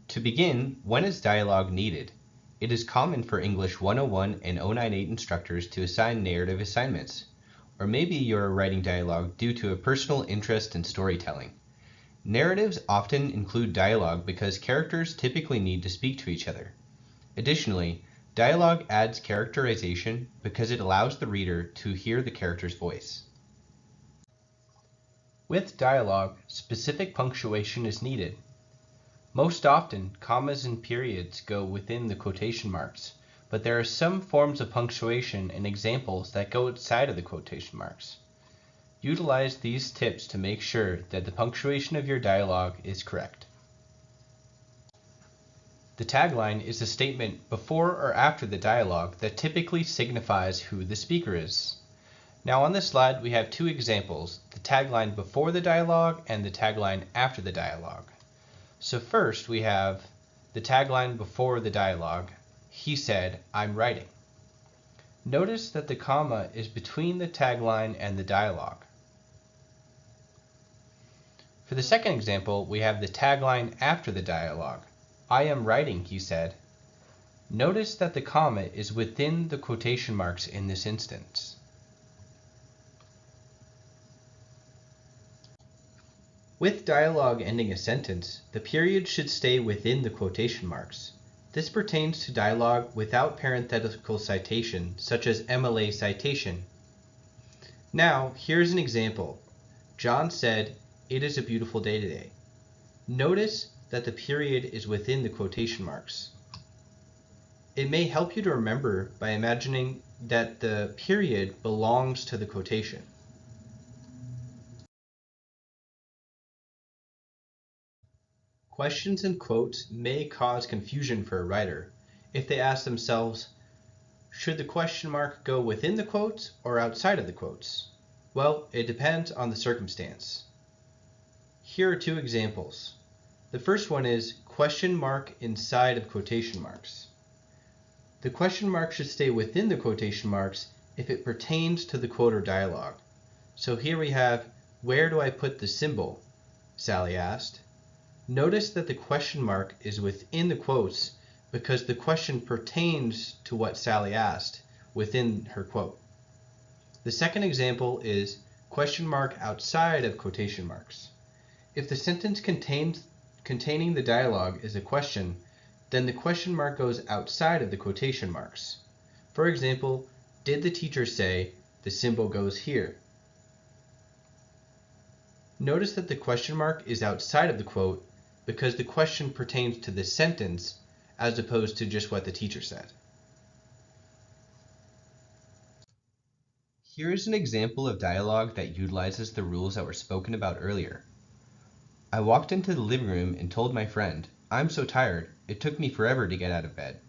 To begin, when is dialogue needed? It is common for English 101 and 098 instructors to assign narrative assignments. Or maybe you're writing dialogue due to a personal interest in storytelling. Narratives often include dialogue because characters typically need to speak to each other. Additionally, dialogue adds characterization because it allows the reader to hear the character's voice. With dialogue, specific punctuation is needed. Most often, commas and periods go within the quotation marks, but there are some forms of punctuation and examples that go outside of the quotation marks. Utilize these tips to make sure that the punctuation of your dialogue is correct. The tagline is a statement before or after the dialogue that typically signifies who the speaker is. Now on this slide we have two examples, the tagline before the dialogue and the tagline after the dialogue. So first we have the tagline before the dialogue. He said, "I'm writing." Notice that the comma is between the tagline and the dialogue. For the second example, we have the tagline after the dialogue. "I am writing," he said. Notice that the comma is within the quotation marks in this instance. With dialogue ending a sentence, the period should stay within the quotation marks. This pertains to dialogue without parenthetical citation, such as MLA citation. Now, here's an example. John said, "It is a beautiful day today." Notice that the period is within the quotation marks. It may help you to remember by imagining that the period belongs to the quotation. Questions and quotes may cause confusion for a writer if they ask themselves, should the question mark go within the quotes or outside of the quotes? Well, it depends on the circumstance. Here are two examples. The first one is question mark inside of quotation marks. The question mark should stay within the quotation marks if it pertains to the quote or dialogue. So here we have, "Where do I put the symbol?" Sally asked. Notice that the question mark is within the quotes because the question pertains to what Sally asked within her quote. The second example is question mark outside of quotation marks. If the sentence containing the dialogue is a question, then the question mark goes outside of the quotation marks. For example, did the teacher say the symbol goes here? Notice that the question mark is outside of the quote because the question pertains to the sentence as opposed to just what the teacher said. Here is an example of dialogue that utilizes the rules that were spoken about earlier. I walked into the living room and told my friend, "I'm so tired, it took me forever to get out of bed."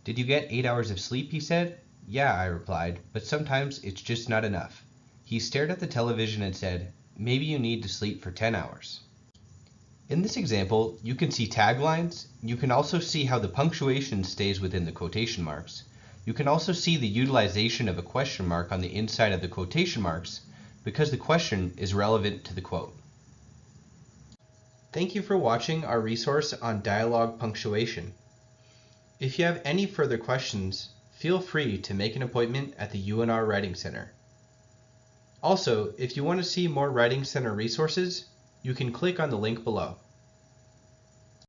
"Did you get 8 hours of sleep?" he said. "Yeah," I replied, "but sometimes it's just not enough." He stared at the television and said, "Maybe you need to sleep for 10 hours. In this example, you can see taglines. You can also see how the punctuation stays within the quotation marks. You can also see the utilization of a question mark on the inside of the quotation marks because the question is relevant to the quote. Thank you for watching our resource on dialogue punctuation. If you have any further questions, feel free to make an appointment at the UNR Writing Center. Also, if you want to see more Writing Center resources, you can click on the link below.